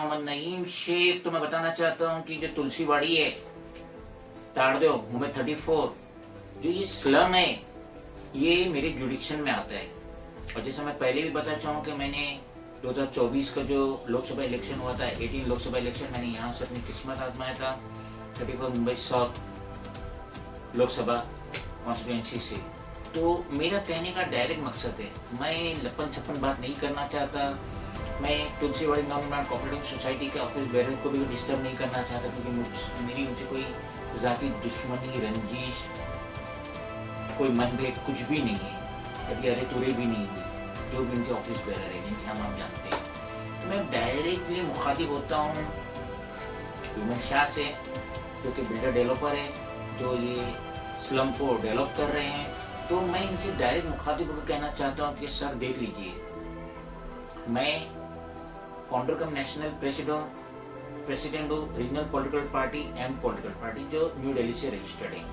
मोहम्मद नईम शेख। तो मैं बताना चाहता हूँ कि जो तुलसीवाड़ी है ताड़देव मुंबई 34, जो ये स्लम है ये मेरे जुडिक्शन में आता है। और जैसा मैं पहले भी बता चाहूँ कि मैंने 2024 का जो लोकसभा इलेक्शन हुआ था, 18 लोकसभा इलेक्शन, मैंने यहाँ से अपनी किस्मत आजमाया था 34 मुंबई साउथ लोकसभा कॉन्स्टिट्यूंसी से। तो मेरा कहने का डायरेक्ट मकसद है, मैं लपन छप्पन बात नहीं करना चाहता। मैं तुलसीवाड़ी नॉन निर्माण कोऑपरेटिव सोसाइटी के ऑफिस बेरर को भी डिस्टर्ब नहीं करना चाहता, क्योंकि मेरी उनसे कोई ज़ाती दुश्मनी, रंजिश, कोई मनभेद कुछ भी नहीं है। कभी अरे तुरे भी नहीं हुई जो भी उनके ऑफिस बेरर है, जिनके नाम आप जानते हैं। तो मैं डायरेक्टली मुखातिब होता हूँ ह्यूमन शाह से, जो कि बिल्डर डेवलपर है, जो ये स्लम को डेवलप कर रहे हैं। तो मैं इनसे डायरेक्ट मुखातिब होकर कहना चाहता हूँ कि सर देख लीजिए, मैं फाउंडर कम नेशनल प्रेसिडेंट हूँ regional political party M political party, जो न्यू दिल्ली से रजिस्टर्ड है,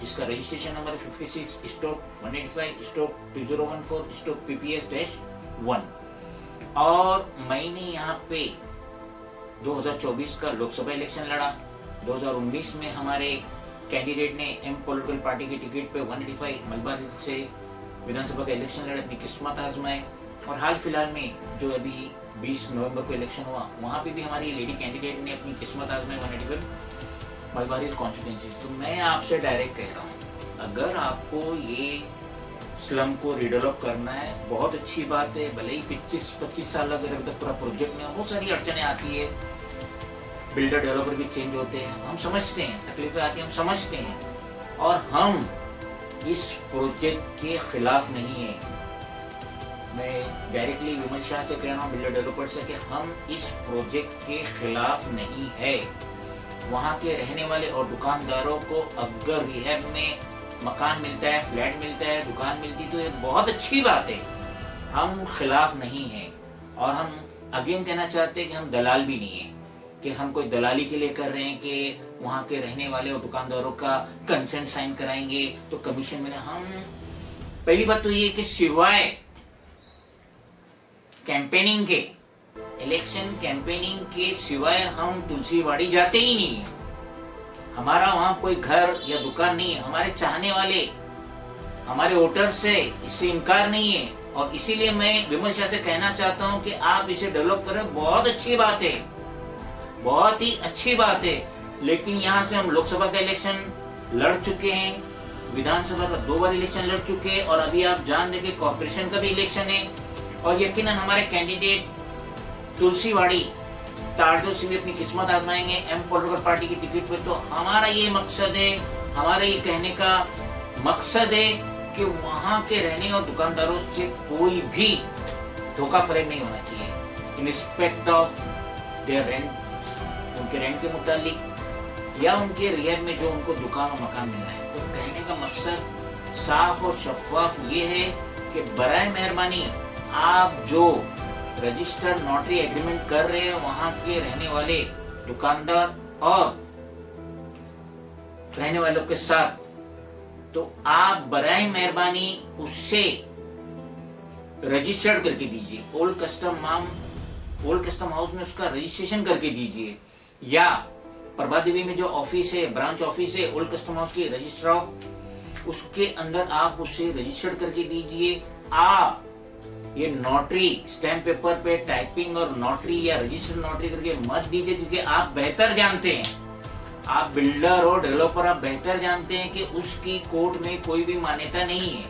जिसका रजिस्ट्रेशन नंबर 56/185/2014/PPS-1। और मैंने यहाँ पे 2024 का लोकसभा इलेक्शन लड़ा। 2019 में हमारे कैंडिडेट ने एम पॉलिटिकल पार्टी की टिकट पे 185 मलबार से विधानसभा का इलेक्शन लड़े, अपनी किस्मत आजमाए। और हाल फिलहाल में जो अभी 20 नवंबर को इलेक्शन हुआ, वहाँ पे भी हमारी लेडी कैंडिडेट ने अपनी किस्मत आजमाई 185 मलबार कॉन्स्टिट्यूंसी। तो मैं आपसे डायरेक्ट कह रहा हूँ, अगर आपको ये स्लम को रिडेवलप करना है, बहुत अच्छी बात है। भले ही 25 साल अगर अभी तक पूरा प्रोजेक्ट में बहुत सारी अड़चने आती है, बिल्डर डेवलपर भी चेंज होते हैं, हम समझते हैं, तकलीफें आती हैं, हम समझते हैं। और हम इस प्रोजेक्ट के खिलाफ नहीं है। मैं डायरेक्टली विमल शाह से कह रहा हूँ, बिल्डर डेवलपर से, कि हम इस प्रोजेक्ट के खिलाफ नहीं है। वहाँ के रहने वाले और दुकानदारों को अगर रिहैब में मकान मिलता है, फ्लैट मिलता है, दुकान मिलती है, तो ये बहुत अच्छी बात है, हम खिलाफ नहीं हैं। और हम अगेन कहना चाहते हैं कि हम दलाल भी नहीं है, कि हम कोई दलाली के लिए कर रहे हैं कि वहाँ के रहने वाले और दुकानदारों का कंसेंट साइन कराएंगे तो कमीशन मिले। हम पहली बात तो ये कि सिवाय कैंपेनिंग के, इलेक्शन कैंपेनिंग के सिवाय हम तुलसीवाड़ी जाते ही नहीं है। हमारा वहाँ कोई घर या दुकान नहीं है। हमारे चाहने वाले, हमारे वोटर से इससे इनकार नहीं है। और इसीलिए मैं विमल शाह से कहना चाहता हूँ कि आप इसे डेवलप करें, बहुत अच्छी बात है, बहुत ही अच्छी बात है। लेकिन यहाँ से हम लोकसभा का इलेक्शन लड़ चुके हैं, विधानसभा का 2 बार इलेक्शन लड़ चुके हैं, और अभी आप जान रहे कि कॉर्पोरेशन का भी इलेक्शन है। और यकीनन हमारे कैंडिडेट तुलसीवाड़ी ताड़देव से भी अपनी किस्मत आजमाएंगे एम पॉलिटिकल पार्टी की टिकट पे। तो हमारा ये मकसद है, हमारा ये कहने का मकसद है कि वहाँ के रहने और दुकानदारों से कोई भी धोखा फरेब नहीं होना चाहिए in respect of their rent, उनके रेंट के मुतालिक या उनके रिहैब में जो उनको दुकान और मकान मिलना है। तो कहने का मकसद साफ और शफाफ ये है कि बराए मेहरबानी आप जो रजिस्टर्ड नोटरी एग्रीमेंट कर रहे हैं वहां के रहने वाले दुकानदार और रहने वालों के साथ, तो आप बराए मेहरबानी उससे रजिस्टर्ड करके दीजिए। ओल्ड कस्टम हाउस में उसका रजिस्ट्रेशन करके दीजिए, या प्रभा देवी में जो ऑफिस है, ब्रांच ऑफिस है ओल्ड कस्टम हाउस के रजिस्ट्रार, उसके अंदर आप उसे रजिस्टर्ड करके दीजिए। आप ये नोटरी स्टैम्प पेपर पे टाइपिंग और नोटरी या रजिस्टर्ड नोटरी करके मत दीजिए, क्योंकि आप बेहतर जानते हैं, आप बिल्डर और डेवलपर, आप बेहतर जानते हैं कि उसकी कोर्ट में कोई भी मान्यता नहीं है।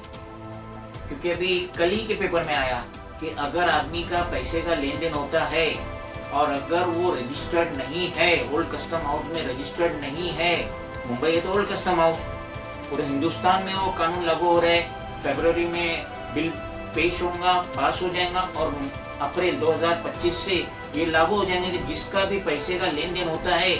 क्योंकि अभी कल ही के पेपर में आया कि अगर आदमी का पैसे का लेन देन होता है और अगर वो रजिस्टर्ड नहीं है, ओल्ड कस्टम हाउस में रजिस्टर्ड नहीं है, मुंबई है तो ओल्ड कस्टम हाउस, पूरे हिंदुस्तान में वो कानून लागू हो रहा है। फरवरी में बिल पेश होगा, पास हो जाएगा, और अप्रैल 2025 से ये लागू हो जाएंगे कि जिसका भी पैसे का लेन देन होता है,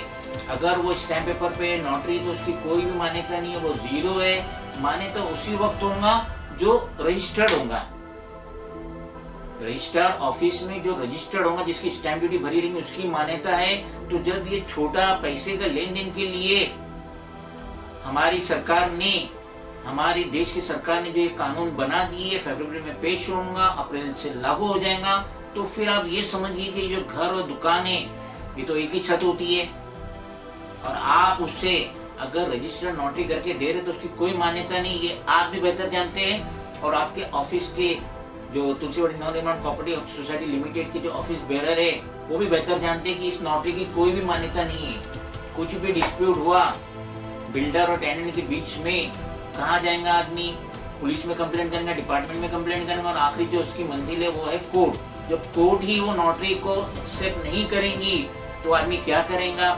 अगर वो स्टैम्प पेपर पे नोटरी, तो उसकी कोई भी मान्यता नहीं है, वो जीरो है। मान्यता उसी वक्त होगा जो रजिस्टर्ड होगा, रजिस्ट्रार ऑफिस में जो रजिस्टर्ड होगा, जिसकी स्टैम्प ड्यूटी भरी रहेगी, उसकी मान्यता है। तो जब ये छोटा पैसे का लेन देन के लिए हमारी सरकार ने, हमारी देश की सरकार ने जो ये कानून बना दिए, फरवरी में पेश होगा, अप्रैल से लागू हो जाएगा, तो फिर आप ये समझिए कि जो घर और दुकानें ये तो एक ही छत होती है, और आप उससे अगर रजिस्टर्ड नोटरी करके दे रहे तो उसकी कोई मान्यता नहीं, ये आप भी बेहतर जानते हैं। और आपके ऑफिस के जो Tulsiwadi Navnirman property society limited के जो ऑफिस बेरर है वो भी बेहतर जानते हैं कि इस नोटरी की कोई भी मान्यता नहीं है। कुछ भी डिस्प्यूट हुआ बिल्डर और टेनेंट के बीच में, कहाँ जाएगा आदमी? पुलिस में कंप्लेंट करेगा, डिपार्टमेंट में कंप्लेंट करेगा, और आखिरी जो उसकी मंजिल है वो है कोर्ट। जब कोर्ट ही वो नोटरी को एक्सेप्ट नहीं करेंगी तो आदमी क्या करेगा?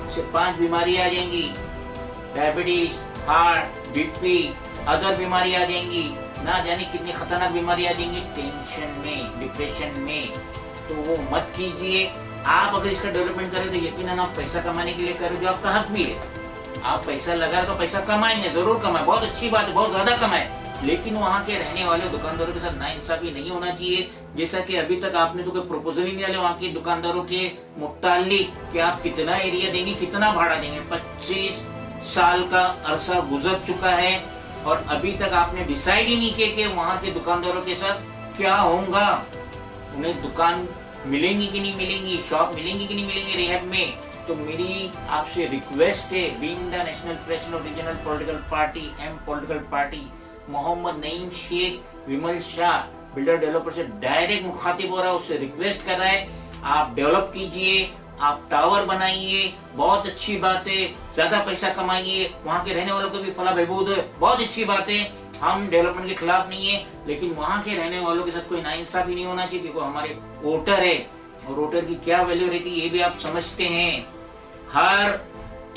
उसे 5 बीमारी आ जाएंगी, डायबिटीज, हार्ट, बीपी, अदर बीमारी आ जाएंगी, ना जाने कितनी खतरनाक बीमारी आ जाएंगी, टेंशन में, डिप्रेशन में। तो वो मत कीजिए। आप अगर इसका डेवलपमेंट करें तो यकीनन आप पैसा कमाने के लिए करें, जो आपका हक भी है। आप पैसा लगा तो पैसा कमाएंगे, जरूर कमाए, बहुत अच्छी बात है, बहुत ज्यादा कमाए, लेकिन वहाँ के रहने वाले दुकानदारों के साथ नाइंसाफी नहीं होना चाहिए। जैसा कि अभी तक आपने तो कोई प्रपोजल ही नहीं डाले वहाँ के दुकानदारों के मुतालिक कि आप कितना एरिया देंगे, कितना भाड़ा देंगे। 25 साल का अरसा गुजर चुका है और अभी तक आपने डिसाइड ही नहीं किया कि वहाँ के दुकानदारों के साथ क्या होगा। उन्हें दुकान मिलेंगी कि नहीं मिलेंगी, शॉप मिलेंगी कि नहीं मिलेंगी रिहैब में। तो मेरी आपसे रिक्वेस्ट है, being the national president of regional political party M political party, Mohammad Naeem Shaikh Vimal Shah builder developer से डायरेक्ट मुखातिब हो रहा है, उससे रिक्वेस्ट कर रहा है आप डेवलप कीजिए, आप टावर बनाइए, बहुत अच्छी बात है, ज्यादा पैसा कमाइए, वहाँ के रहने वालों को भी फला बहबूद है, बहुत अच्छी बात है। हम डेवलपमेंट के खिलाफ नहीं है, लेकिन वहाँ के रहने वालों के साथ कोई नाइंसाफी नहीं होना चाहिए, क्योंकि हमारे वोटर है और वोटर की क्या वैल्यू रहती है ये भी आप समझते हैं। हर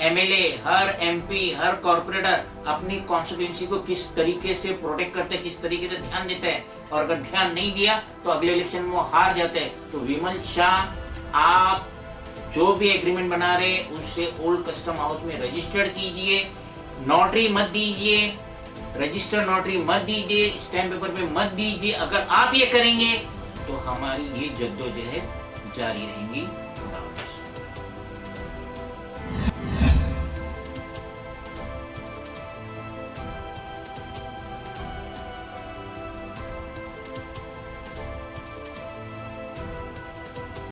एमएलए, हर एमपी, हर कॉर्पोरेटर अपनी कॉन्स्टिट्यूंसी को किस तरीके से प्रोटेक्ट करते हैं, किस तरीके से ध्यान देते हैं, और अगर ध्यान नहीं दिया तो अगले इलेक्शन में वो हार जाते हैं। तो विमल शाह, आप जो भी एग्रीमेंट बना रहे उससे ओल्ड कस्टम हाउस में रजिस्टर्ड कीजिए, नोटरी मत दीजिए, रजिस्टर्ड नोटरी मत दीजिए, स्टैम्प पेपर पे मत दीजिए। अगर आप ये करेंगे तो हमारी ये जद्दोजहद जारी रहेंगी।